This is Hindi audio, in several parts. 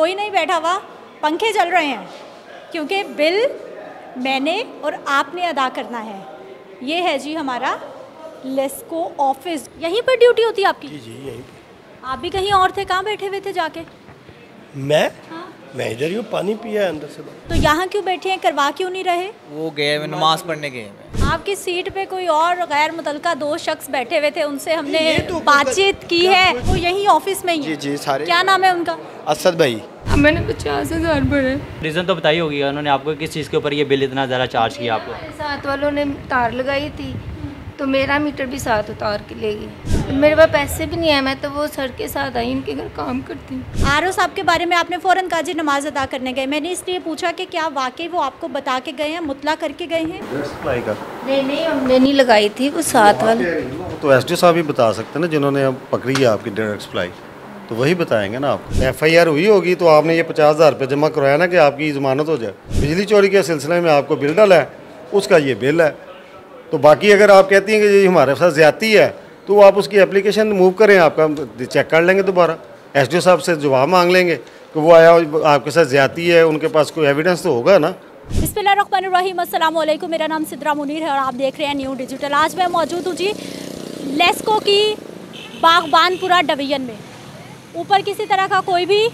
कोई नहीं बैठा हुआ, पंखे चल रहे हैं क्योंकि बिल मैंने और आपने अदा करना है। ये है जी हमारा लेस्को ऑफिस। यहीं पर ड्यूटी होती है आपकी? जी यहीं पे। आप भी कहीं और थे? कहाँ बैठे हुए थे जाके? मैं इधर ही हूँ, पानी पिया है अंदर से। तो यहाँ क्यों बैठे हैं, करवा क्यों नहीं रहे? वो गए हुए नमाज पढ़ने गए हुए। आपकी सीट पे कोई और गैर मुतलका 2 शख्स बैठे हुए थे, उनसे हमने बातचीत की है। वो यहीं ऑफिस में ही है। जी सारे। क्या नाम है उनका? असद भाई। मैंने 50,000 भरे। रीज़न तो बताई होगी उन्होंने आपको, किस चीज़ के ऊपर ये बिल इतना ज़्यादा चार्ज किया आपको? साथ वालों ने तार लगाई थी तो मेरा मीटर भी साथ उतार के ले गई। मेरे पास पैसे भी नहीं है, मैं तो वो सर के साथ आई, इनके घर काम करती हूँ। आरओ साहब के बारे में आपने फ़ौरन कहा जी नमाज अदा करने गए। मैंने इसलिए पूछा कि क्या वाकई वो आपको बता के गए हैं, मुतला करके गए हैं? नहीं हमने नहीं लगाई थी, वो साथ वाले। तो एसडी साहब ही बता सकते हैं ना, जिन्होंने अब पकड़ी है आपकी डायरेक्ट सप्लाई, तो वही बताएंगे ना आपको। एफआईआर हुई होगी तो आपने ये 50,000 रुपये जमा करवाया ना कि आपकी ज़मानत हो जाए। बिजली चोरी के सिलसिले में आपको बिल डाला है, उसका ये बिल है। तो बाकी अगर आप कहती हैं कि ये हमारे साथ ज़्यादती है तो आप उसकी एप्लीकेशन मूव करें, आपका चेक कर लेंगे दोबारा। एसडीओ साहब से जवाब मांग लेंगे कि वो आया आपके साथ ज़्यादती है, उनके पास कोई एविडेंस तो होगा ना। बिस्मिल्लाहिर्रहमानिर्रहीम, अस्सलाम वालेकुम। मेरा नाम सिद्रा मुनीर है और आप देख रहे हैं न्यू डिजिटल। आज मैं मौजूद हूँ जी लेस्को की बागबानपुरा डिवीज़न में। ऊपर किसी तरह का कोई भी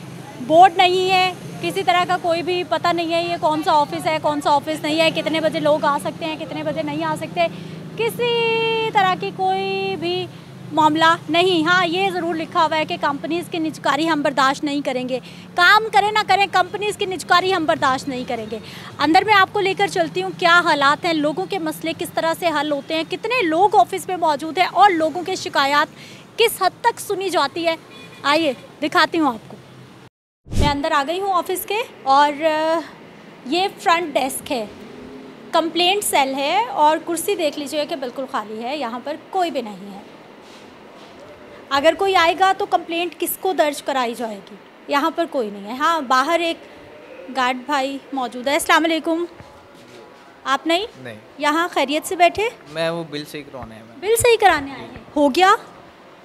बोर्ड नहीं है, किसी तरह का कोई भी पता नहीं है ये कौन सा ऑफिस है, कौन सा ऑफिस नहीं है, कितने बजे लोग आ सकते हैं, कितने बजे नहीं आ सकते, किसी तरह की कोई भी मामला नहीं। हाँ, ये ज़रूर लिखा हुआ है कि कंपनीज़ की निजकारी हम बर्दाश्त नहीं करेंगे। काम करें ना करें, कंपनीज़ की निजकारी हम बर्दाश्त नहीं करेंगे। अंदर मैं आपको लेकर चलती हूँ, क्या हालात हैं, लोगों के मसले किस तरह से हल होते हैं, कितने लोग ऑफिस में मौजूद हैं और लोगों के शिकायत किस हद तक सुनी जाती है। आइए दिखाती हूँ आपको। मैं अंदर आ गई हूँ ऑफिस के और ये फ्रंट डेस्क है, कंप्लेंट सेल है और कुर्सी देख लीजिए कि बिल्कुल खाली है, यहाँ पर कोई भी नहीं है। अगर कोई आएगा तो कंप्लेंट किसको दर्ज कराई जाएगी, यहाँ पर कोई नहीं है। हाँ, बाहर एक गार्ड भाई मौजूद है। अस्सलाम वालेकुम। आप नहीं? यहाँ खैरियत से बैठे? मैं वो बिल सही करवाने हैं। बिल सही कराने आए हैं। हो गया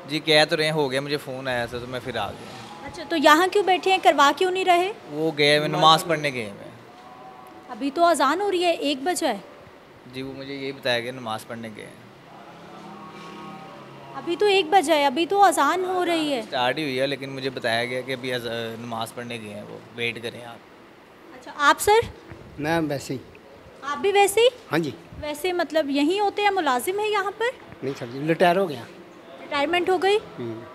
जी, कह तो रहे हो गया, मुझे फ़ोन आया था तो मैं फिर आ गया। अच्छा, तो यहाँ क्यों बैठे हैं, करवा क्यों नहीं रहे? वो गए हुए नमाज पढ़ने गए हुए। अभी तो अजान हो रही है, 1 बजा है जी। वो मुझे यही बताया गया नमाज पढ़ने गए। अभी तो 1 बजा है, अभी तो अजान हो रही है। स्टार्ट ही हुई है, लेकिन मुझे बताया गया कि अभी नमाज पढ़ने गए हैं, वो वेट करें आप। अच्छा, आप सर? मैं वैसे ही। आप भी वैसे ही? हाँ जी। वैसे मतलब यहीं होते हैं, मुलाजिम है यहाँ पर? नहीं सर जी, रिटायर हो गया। रिटायरमेंट हो गई?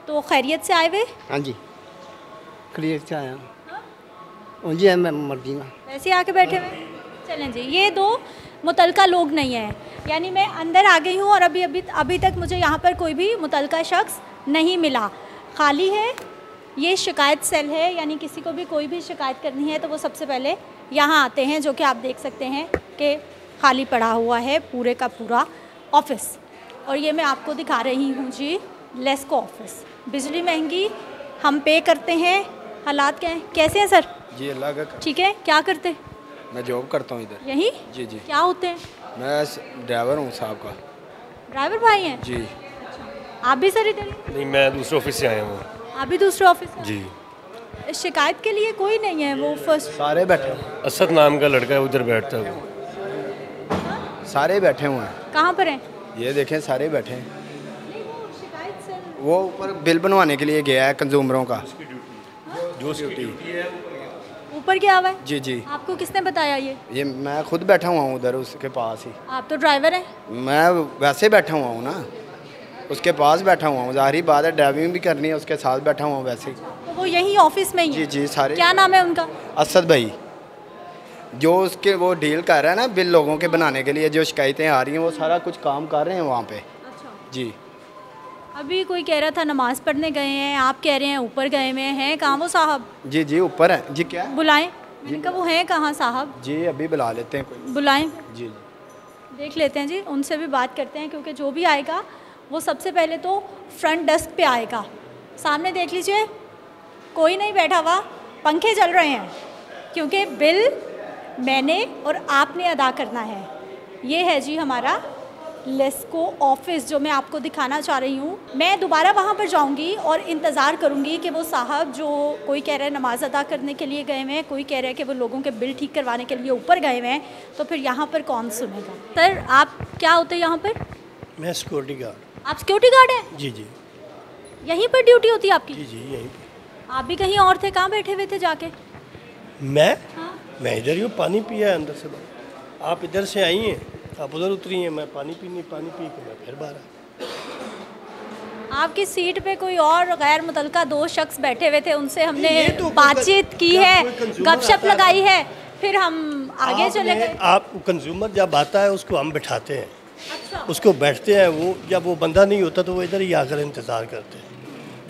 तो खैरियत से आए हुए? हाँ जी, क्लियर से आया। हाँ जी, मैं मर्जी ना वैसे आके बैठे हुए। चलें जी, ये 2 मुतलका लोग नहीं हैं, यानी मैं अंदर आ गई हूँ और अभी तक मुझे यहाँ पर कोई भी मुतलका शख्स नहीं मिला, खाली है। ये शिकायत सेल है, यानी किसी को भी कोई भी शिकायत करनी है तो वो सबसे पहले यहाँ आते हैं, जो कि आप देख सकते हैं कि खाली पड़ा हुआ है पूरे का पूरा ऑफिस। और ये मैं आपको दिखा रही हूँ जी लेस्को ऑफिस। बिजली महंगी, हम पे करते हैं। हालात क्या हैं, कैसे हैं सर? जी अल्लाह का। ठीक है। क्या करते? मैं जॉब करता हूँ इधर। यहीं? जी जी। क्या होते हैं? मैं ड्राइवर हूँ साहब का। ड्राइवर भाई हैं जी। आप भी सर इधर? नहीं, मैं दूसरे ऑफिस से आया हूँ। आप भी दूसरे ऑफिस से? जी। शिकायत के लिए कोई नहीं है? वो फर्स्ट सारे बैठे, असद नाम का लड़का है, उधर बैठता है वो। सारे बैठे हुए हैं। कहाँ पर हैं? ये देखें, सारे बैठे हैं। नहीं, वो शिकायत सेल। वो ऊपर बिल बनवाने के लिए गया है कंज्यूमरों का। जो उसकी ड्यूटी है ऊपर क्या हुआ है? जी जी। आपको किसने बताया ये? मैं खुद बैठा हुआ हूँ उधर उसके पास ही। आप तो ड्राइवर हैं। मैं वैसे बैठा हुआ हूँ ना, उसके पास बैठा हुआ हूँ। ज़ाहिर बात है, ड्राइविंग भी करनी है, उसके साथ बैठा हुआ हूँ वैसे। तो वो यहीं ऑफिस में ही जी है? जी सारे। क्या नाम है उनका? असद भाई। जो उसके वो डील कर रहा है ना बिल लोगों के बनाने के लिए, जो शिकायतें आ रही हैं वो सारा कुछ काम कर रहे हैं वहाँ पे। अच्छा। जी। अभी कोई कह रहा था नमाज पढ़ने गए हैं, आप कह रहे हैं ऊपर गए हुए हैं। कहाँ वो साहब? जी जी ऊपर है जी। क्या बुलाएं। मैंने कहा वो हैं कहाँ साहब? जी अभी बुला लेते हैं कोई। बुलाएं, जी देख लेते हैं जी, उनसे भी बात करते हैं, क्योंकि जो भी आएगा वो सबसे पहले तो फ्रंट डेस्क पे आएगा। सामने देख लीजिए, कोई नहीं बैठा हुआ, पंखे चल रहे हैं क्योंकि बिल मैंने और आपने अदा करना है। ये है जी हमारा लेस्को ऑफिस जो मैं आपको दिखाना चाह रही हूँ। मैं दोबारा वहाँ पर जाऊँगी और इंतज़ार करूँगी कि वो साहब जो कोई कह रहे हैं नमाज़ अदा करने के लिए गए हुए हैं, कोई कह रहे हैं कि वो लोगों के बिल ठीक करवाने के लिए ऊपर गए हुए हैं, तो फिर यहाँ पर कौन सुनेगा। सर आप क्या होते हैं यहाँ पर? मैं सिक्योरिटी गार्ड। आप सिक्योरिटी गार्ड हैं? जी जी यहीं पर ड्यूटी होती है आपकी? जी जी यहीं पे। आप भी कहीं और थे, कहाँ बैठे हुए थे जाके? मैं इधर ही हूँ, पानी पिया है अंदर से बाहर। आप इधर से आई हैं, आप उधर उतरी हैं, मैं पानी पी के मैं फिर बाहर आया। आपकी सीट पे कोई और गैर मुतलका 2 शख्स बैठे हुए थे, उनसे हमने ये तो बातचीत की क्या है, कोई consumer गपशप आता है? लगाई है, फिर हम आगे चले गए। आप कंज्यूमर जब आता है उसको हम बिठाते हैं, अच्छा, उसको बैठते हैं। वो जब वो बंदा नहीं होता तो वो इधर ही आकर इंतज़ार करते हैं।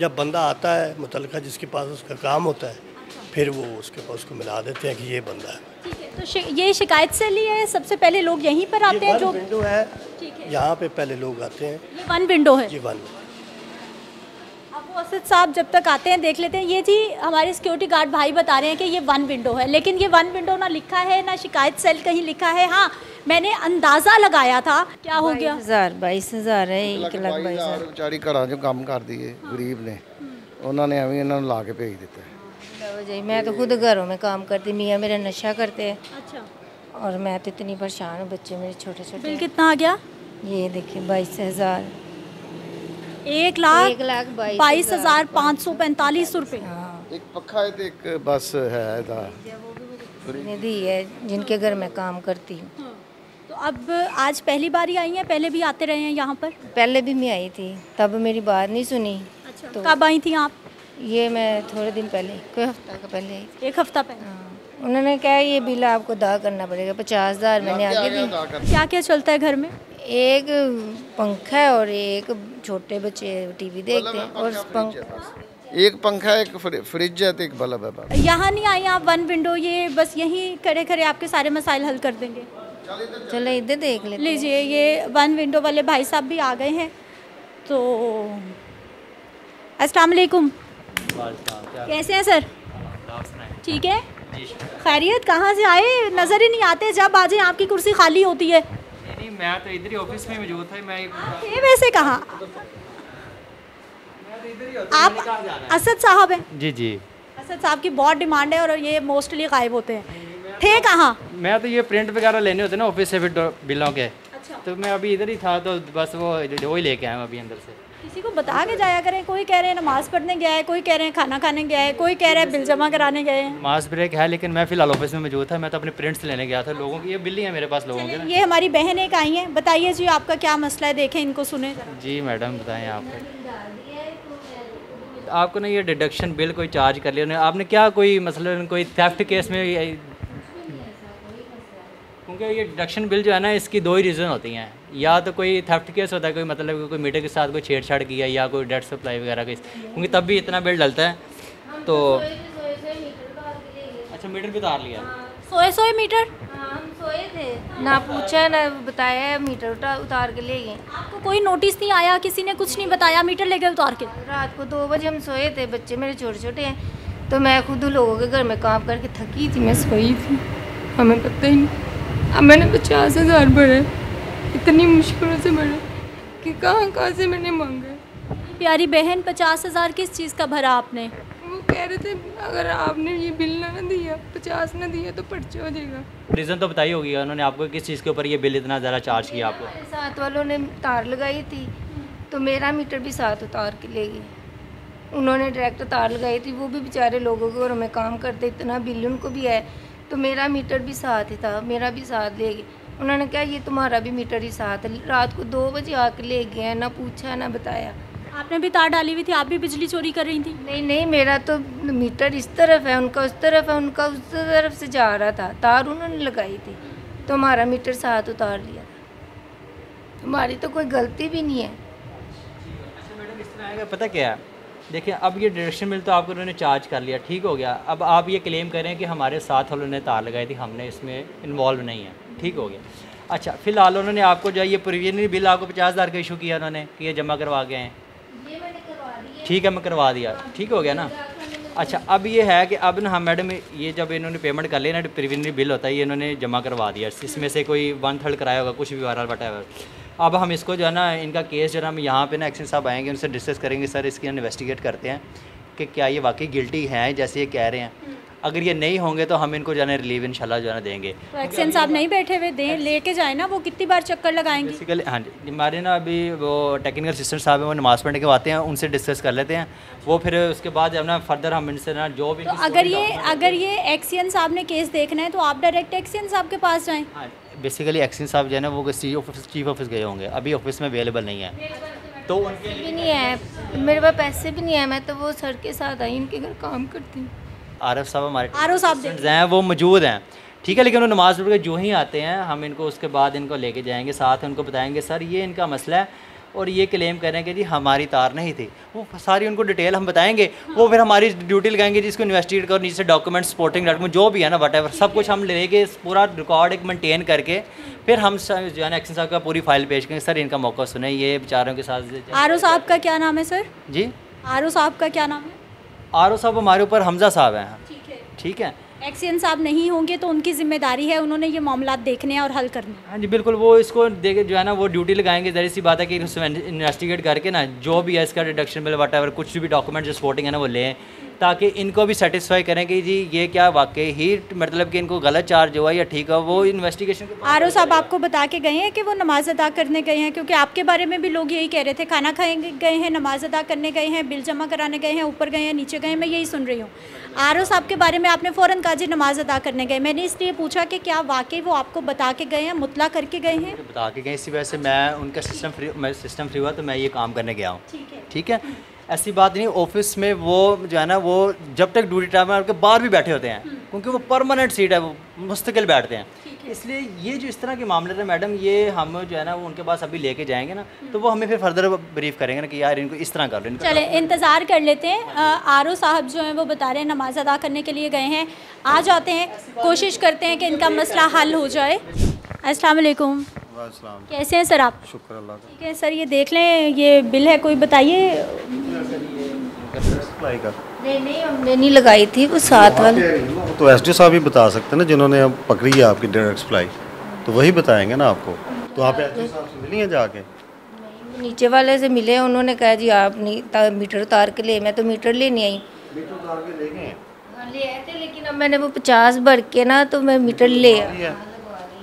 जब बंदा आता है मुतलका जिसके पास उसका काम होता है, फिर वो उसके पास उसको मिला देते हैं कि ये बंदा है। ठीक है। तो ये शिकायत से लिए है, सबसे पहले लोग यहीं पर आते हैं ये जो वन विंडो है, ठीक है, यहाँ पे पहले लोग आते हैं। ये 1 विंडो है। जी वन। अब वो असद साहब जब तक आते हैं देख लेते हैं। ये जी हमारे सिक्योरिटी गार्ड भाई बता रहे हैं कि ये 1 विंडो है, लेकिन ये 1 विंडो ना लिखा है ना शिकायत सेल कहीं लिखा है। हाँ, मैंने अंदाज़ा लगाया था। क्या हो गया? 22,000 है, 1,22,000। ਵਿਚਾਰੀ ਘਰਾਂ 'ਚੋਂ ਕੰਮ ਕਰਦੀ ਏ, ਗਰੀਬ ਨੇ, ਉਹਨਾਂ ਨੇ ਐਵੇਂ ਇਹਨਾਂ ਨੂੰ ਲਾ ਕੇ ਭੇਜ ਦਿੱਤਾ। मैं तो खुद घरों में काम करती, मियाँ मेरा नशा करते हैं अच्छा, और मैं तो इतनी परेशान हूँ। बच्चे मेरे छोटे छोटे बिल हैं। कितना आ गया? ये देखिए 22,000। 1,22,545 रुपये। हाँ, ਇੱਕ ਪੱਖਾ ਹੈ ਤੇ ਇੱਕ ਬਸ ਹੈ ਇਹਦਾ। ने दी है जिनके घर में काम करती हूँ। तो अब आज पहली बार ही आई हैं, पहले भी आते रहे हैं यहाँ पर? पहले भी मैं आई थी, तब मेरी बात नहीं सुनी। अच्छा, तो कब आई थी आप? ये मैं थोड़े दिन पहले, कोई हफ्ता का पहले आई थी। 1 हफ्ता पहले। हाँ, उन्होंने कहा ये बिल आपको अदा करना पड़ेगा 50,000। मैंने आगे दी। क्या क्या चलता है घर में? एक पंखा है और एक छोटे बच्चे टीवी देखते हैं और एक पंखा है, एक फ्रिज है तो एक बल्ब है बस। यहाँ नहीं आई आप 1 विंडो, ये बस यहीं खड़े खड़े आपके सारे मसाइल हल कर देंगे। चलो इधर देख लेते हैं। लीजिए, ये 1 विंडो वाले भाई साहब भी आ गए हैं। तो अस्सलाम वालेकुम, कैसे हैं सर? ठीक है, खैरियत? कहाँ से आए? नज़र ही नहीं आते, जब आ जाए आपकी कुर्सी खाली होती है। नहीं, मैं तो इधर ही ऑफिस में मौजूद था। मैं ये वैसे कहाँ? आप असद साहब हैं? जी जी, असद साहब की बहुत डिमांड है और ये मोस्टली गायब होते हैं। थे कहाँ? मैं तो ये प्रिंट वगैरह लेने होते हैं ना ऑफिस से, फिर बिलों के। अच्छा, तो मैं अभी इधर ही था, तो बस वो ही लेके आया हूँ अभी अंदर से। किसी को बता के जाया करें। कोई कह रहे हैं नमाज़ पढ़ने गया है, कोई कह रहे हैं खाना खाने गया है, कोई कह रहा है बिल जमा कराने गए हैं। मास ब्रेक है, लेकिन मैं फ़िलहाल ऑफिस में मौजूद था। मैं तो अपने प्रिंट्स लेने गया था लोगों की। ये बिल ही है मेरे पास लोगों के ना। ये हमारी बहन एक आई हैं, बताइए जी आपका क्या मसला है, देखें इनको, सुने जरा। जी मैडम बताएं आपको ना ये डिडक्शन बिल कोई चार्ज कर लिया आपने? क्या कोई मसलन कोई थेफ्ट केस में? क्योंकि ये डिडक्शन बिल जो है ना, इसकी 2 ही रीज़न होती हैं। या तो कोई थेफ्ट केस होता है, कोई मतलब कोई मीटर के साथ कोई छेड़छाड़ किया, या कोई डेट सप्लाई वगैरह का, क्योंकि तब भी इतना बिल डलता है। तो अच्छा, मीटर भी उतार लिया? सोए मीटर? हाँ, हम सोए थे, ना पूछा ना बताया, मीटर उतार के ले गए। आपको कोई नोटिस नहीं आया? किसी ने कुछ नहीं बताया? मीटर ले गए उतार के? रात को 2 बजे हम सोए थे, बच्चे मेरे छोटे छोटे हैं, तो मैं खुद लोगों के घर में काम करके थकी थी, मैं सोई थी, हमें पता ही नहीं। अब मैंने 50,000 भरे, इतनी मुश्किलों से भरे कि कहाँ से मैंने मांगा। प्यारी बहन, 50,000 किस चीज़ का भरा आपने? वो कह रहे थे अगर आपने ये बिल ना दिया, 50 ना दिया तो पर्चा हो जाएगा। रीज़न तो बताई होगी उन्होंने आपको, किस चीज़ के ऊपर ये बिल इतना ज़्यादा चार्ज किया आपको? साथ वालों ने तार लगाई थी, तो मेरा मीटर भी साथ उतार के ले गए। उन्होंने डायरेक्ट तार लगाई थी, वो भी बेचारे लोगों के घरों में काम करते, इतना बिल उनको भी है, तो मेरा मीटर भी साथ ही था, मेरा भी साथ ले गए। उन्होंने कहा ये तुम्हारा भी मीटर ही साथ है। रात को 2 बजे आके ले गए हैं, ना पूछा ना बताया। आपने भी तार डाली हुई थी, आप भी बिजली चोरी कर रही थी? नहीं, मेरा तो मीटर इस तरफ है, उनका उस तरफ है, उनका उस तरफ से जा रहा था, तार उन्होंने लगाई थी, तो हमारा मीटर साथ उतार लिया था। हमारी तो कोई गलती भी नहीं है। अच्छा मैडम, इस तरह आएगा पता क्या है, देखिए अब ये डिडक्शन बिल तो आपको उन्होंने चार्ज कर लिया, ठीक हो गया। अब आप ये क्लेम करें कि हमारे साथ वालों ने तार लगाई थी, हमने इसमें इन्वॉल्व नहीं है, ठीक हो गया। अच्छा, फ़िलहाल उन्होंने आपको जो है ये प्रोविजनरी बिल आपको 50,000 का इशू किया उन्होंने कि ये जमा करवा गए हैं, ठीक है मैं करवा दिया, ठीक हो गया ना। अच्छा, अब ये है कि अब ना हम मैडम ये जब इन्होंने पेमेंट कर लिया ना, प्रिविनरी बिल होता है, ये इन्होंने जमा करवा दिया, इसमें से कोई 1/3 कराया होगा, कुछ भी बहरहाल बटा है। अब हम इसको जो है ना, इनका केस जो है ना, हम यहाँ पे ना एक्शन साहब आएंगे, उनसे डिस्कस करेंगे, सर इसकी इन्वेस्टिगेट करते हैं कि क्या ये वाकई गिल्टी हैं जैसे ये कह रहे हैं। अगर ये नहीं होंगे तो हम इनको जो है ना रिलीव इंशाल्लाह जो है ना देंगे। तो एक्शन साहब नहीं बैठे हुए, दें लेके जाए ना, वो कितनी बार चक्कर लगाएंगे। बेसिकली हाँ जी, हमारे ना अभी वो टेक्निकल असिस्टेंट साहब हैं, वो नमाज़ पढ़ने के आते हैं, उनसे डिस्कस कर लेते हैं वो, फिर उसके बाद जब ना फर्दर हम इनसे ना जो भी तो अगर ये एक्शन साहब ने केस देखना है तो आप डायरेक्ट एक्शन साहब के पास जाएं। बेसिकली एक्शन साहब जो है ना वो चीफ ऑफिस गए होंगे, अभी ऑफिस में अवेलेबल नहीं है, तो उनके भी नहीं है, मेरे पास पैसे भी नहीं है, मैं तो वो सर के साथ आई, इनके घर काम करती हूँ। आरफ साहब हमारे आरओ साहब हैं, वो मौजूद हैं, ठीक है, लेकिन वो नमाज़ पढ़ के जो ही आते हैं हम इनको उसके बाद इनको लेके जाएंगे, साथ उनको बताएंगे सर ये इनका मसला है और ये क्लेम करें कि जी हमारी तार नहीं थी, वो सारी उनको डिटेल हम बताएंगे, वो फिर हमारी ड्यूटी लगाएंगे जिसको इन्वेस्टिगेट करो, नीचे डॉक्यूमेंट सपोर्टिंग डॉक्यूमेंट जो भी है ना वट सब कुछ हम लेके पूरा रिकॉर्ड एक मेंटेन करके फिर हम जो है ना एक्शन साहब का पूरी फाइल पेश करेंगे, सर इनका मौका सुने, ये बेचारों के साथ। आरओ साहब का क्या नाम है सर? जी आरओ साहब का क्या नाम है? आरओ साहब हमारे ऊपर हमजा साहब हैं, ठीक है। एक्शन साहब नहीं होंगे तो उनकी जिम्मेदारी है, उन्होंने ये मामला देखने हैं और हल करने हैं। हाँ जी बिल्कुल, वो इसको देख जो है ना वो ड्यूटी लगाएंगे, ज़ाहिर सी बात है कि इन्वेस्टिगेट करके ना जो भी है इसका डिडक्शन बिल वट कुछ भी डॉक्यूमेंट जो सपोर्टिंग है ना वो लें, ताकि इनको भी सेटिस्फाई करें कि जी ये क्या वाकई ही मतलब कि इनको गलत चार्ज हुआ या ठीक है, वो इन्वेस्टिगेशन। आरओ साहब आपको बता के गए हैं कि वो नमाज अदा करने गए हैं? क्योंकि आपके बारे में भी लोग यही कह रहे थे, खाना खाएंगे गए हैं, नमाज अदा करने गए हैं, बिल जमा कराने गए हैं, ऊपर गए हैं, नीचे गए हैं, मैं यही सुन रही हूँ। आरओ साहब के बारे में आपने फ़ौरन कहा जी नमाज अदा करने गए, मैंने इसलिए पूछा कि क्या वाकई वो आपको बता के गए हैं, मुतला करके गए हैं? बता के गए, इसी वजह से मैं उनका सिस्टम फ्री हुआ तो मैं ये काम करने गया हूँ, ठीक है। ऐसी बात नहीं, ऑफिस में वो जो है ना वो जब तक ड्यूटी टाइम है उनके बाहर भी बैठे होते हैं, क्योंकि वो परमानेंट सीट है, वो मुस्तकिल बैठते हैं, इसलिए ये जो इस तरह के मामले थे मैडम, ये हम जो है ना वो उनके पास अभी लेके जाएंगे ना, तो वो हमें फिर फर्दर ब्रीफ करेंगे ना कि यार इनको इस तरह कर लो। चले इंतज़ार कर लेते हैं। आरओ साहब जो हैं वो बता रहे हैं नमाज अदा करने के लिए गए हैं, आ जाते हैं, कोशिश करते हैं कि इनका मसला हल हो जाए। अस्सलाम वालेकुम। कैसे हैं सर आप? शुक्र अल्लाह का। ठीक है सर, ये देख लें, ये बिल है, कोई बताइए। नहीं हमने नहीं लगाई थी, वो साथ वाले तो एसडीओ साहब ही बता सकते हैं ना, जिन्होंने अब पकड़ी है आपकी डायरेक्ट सप्लाई, तो वही बताएंगे ना आपको। तो आप एसडीओ साहब से मिली हैं जाके? नीचे वाले से मिले, उन्होंने कहा जी आप नहीं मीटर उतार के ले, मैं तो मीटर लेने आई। मीटर उतार के ले गए? हाँ ले आए थे, लेकिन अब मैंने वो 50 भर के ना तो मैं मीटर ले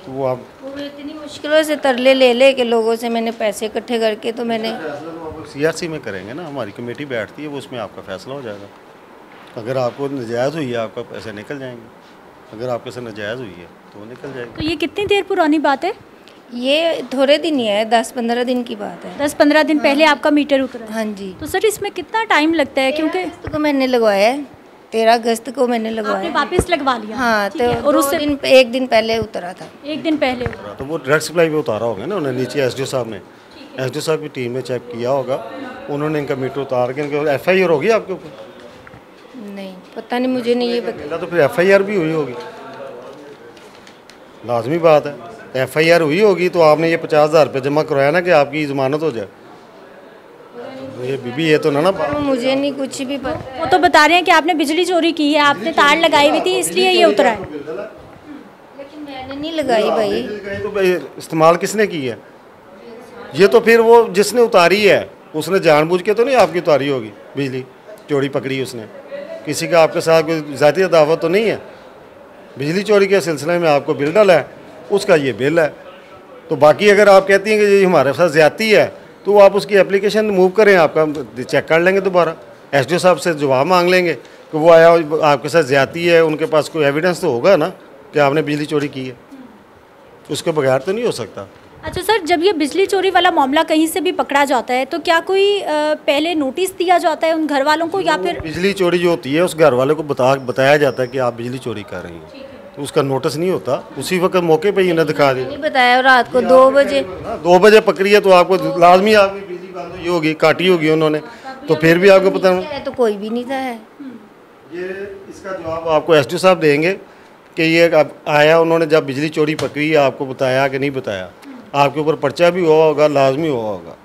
तो वो आप इतनी मुश्किलों से तरले ले के लोगों से मैंने पैसे इकट्ठे करके तो मैंने सीआरसी में करेंगे ना, हमारी कमेटी बैठती है, वो उसमें आपका फैसला हो जाएगा। अगर आपको नजायज़ हुई है आपका पैसे निकल जाएंगे, अगर आपके से नजायज़ हुई है तो वो निकल जाएगी। तो ये कितनी देर पुरानी बात है? ये थोड़े दिन ही है, 10-15 दिन की बात है। 10-15 दिन पहले आपका मीटर उतरा? हाँ जी। तो सर इसमें कितना टाइम लगता है? क्योंकि 13 अगस्त को मैंने लगवाया है, 13 अगस्त को मैंने लगवाया, वापस लगवा लिया? हाँ, ठीक है। तो और उससे एक दिन पहले उतरा था। एक दिन पहले तो वो डायरेक्ट सप्लाई पे उतारा होगा ना उन्होंने, नीचे एसडीओ साहब ने, एसडीओ साहब की टीम ने चेक किया होगा, उन्होंने इनका मीटर उतार के इनके एफआईआर होगी आपके ऊपर? नहीं पता नहीं, मुझे नहीं ये पता। तो फिर एफआईआर भी हुई होगी, लाजमी बात है। एफआईआर हुई होगी तो आपने ये 50,000 रुपये जमा करवाया ना कि आपकी ज़मानत हो जाए। ये बीबी ये तो ना मुझे नहीं कुछ भी पता। वो तो बता रहे हैं कि आपने बिजली चोरी की है, आपने तार लगाई हुई थी इसलिए ये उतरा है। लेकिन मैंने नहीं लगाई भाई। तो भाई इस्तेमाल किसने की है? ये तो फिर वो जिसने उतारी है उसने जानबूझ के तो नहीं आपकी उतारी होगी, बिजली चोरी पकड़ी उसने, किसी का आपके साथ कोई ज़ाती अदावत तो नहीं है। बिजली चोरी के सिलसिले में आपको बिल डाला है, उसका ये बिल है। तो बाकी अगर आप कहती हैं कि ये हमारे साथ ज़्यादती है तो आप उसकी एप्लीकेशन मूव करें, आपका चेक कर लेंगे दोबारा, एसडीओ साहब से जवाब मांग लेंगे कि वो आया आपके साथ ज़्यादती है, उनके पास कोई एविडेंस तो होगा ना कि आपने बिजली चोरी की है, उसके बगैर तो नहीं हो सकता। अच्छा सर, जब ये बिजली चोरी वाला मामला कहीं से भी पकड़ा जाता है तो क्या कोई पहले नोटिस दिया जाता है उन घर वालों को, या फिर बिजली चोरी जो होती है उस घर वाले को बताया जाता है कि आप बिजली चोरी कर रही हैं, तो उसका नोटिस नहीं होता, उसी वक्त मौके पे ही इन्हें दिखा दिया। नहीं बताया, रात को 2 बजे 2 बजे पकड़ी है तो आपको लाजमी आपकी बिजली बंद हुई होगी, काटी होगी उन्होंने, तो फिर भी आपको पता है तो कोई भी नहीं था है। ये इसका जवाब आपको एसडीओ साहब देंगे कि ये अब आया, उन्होंने जब बिजली चोरी पकड़ी है आपको बताया कि नहीं बताया, आपके ऊपर पर्चा भी हुआ होगा, लाजमी हुआ होगा।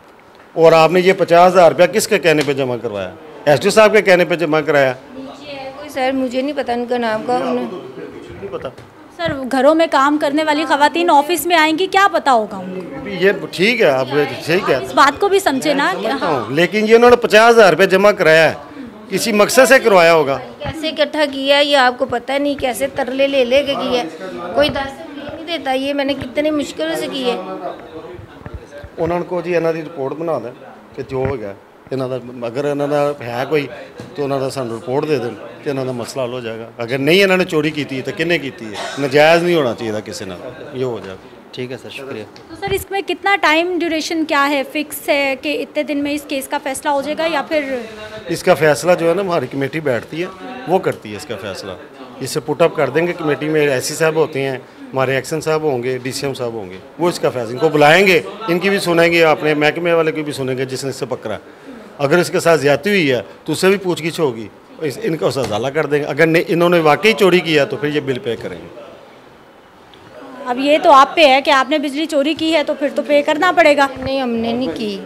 और आपने ये 50,000 रुपया किसके कहने पे जमा करवाया? एसडीओ साहब के कहने पे जमा कराया? नीचे है कोई सर, मुझे नहीं पता उनका नाम का, उन्हें नहीं पता। सर घरों में काम करने वाली खवातीन ऑफिस में आएंगी, क्या पता होगा उनको? ये ठीक है, आप ठीक है, इस बात को भी समझे ना कि हाँ। लेकिन ये उन्होंने 50,000 रुपये जमा कराया है, किसी मकसद से करवाया होगा। कैसे इकट्ठा किया ये आपको पता नहीं, कैसे तरले ले ले के किया, कोई 10 नहीं देता। ये मैंने कितनी मुश्किल से की है। उन्होंने को जी इन्हों की रिपोर्ट बना दें कि जो हो गया इन्हों का, अगर इन्हों का है कोई तो उन्होंने सानू रिपोर्ट दे दें तो इन्हों का मसला हल हो जाएगा। अगर नहीं इन्होंने चोरी की है तो किन्ने की है, नजायज़ नहीं होना चाहिए किसी ने, ये हो जाएगा। ठीक है सर, शुक्रिया। तो सर इसमें कितना टाइम ड्यूरेशन क्या है, फिक्स है कि इतने दिन में इस केस का फैसला हो जाएगा या फिर? इसका फैसला जो है ना हमारी कमेटी बैठती है वो करती है इसका फैसला। इसे पुटअप कर देंगे कमेटी में, ऐसी साहब होते हैं, हमारे एक्शन साहब होंगे, DCM साहब होंगे, वो इसका फैसला इनको बुलाएंगे, इनकी भी सुनेंगे, अपने महकमे वाले की भी सुनेंगे जिसने इससे पकड़ा। अगर इसके साथ ज्यादती हुई है तो उससे भी पूछगिछ होगी, इनका सज़ा कर देंगे। अगर नहीं इन्होंने वाकई चोरी किया तो फिर ये बिल पे करेंगे। अब ये तो आप पे है कि आपने बिजली चोरी की है तो फिर तो पे करना पड़ेगा। नहीं, हमने नहीं की।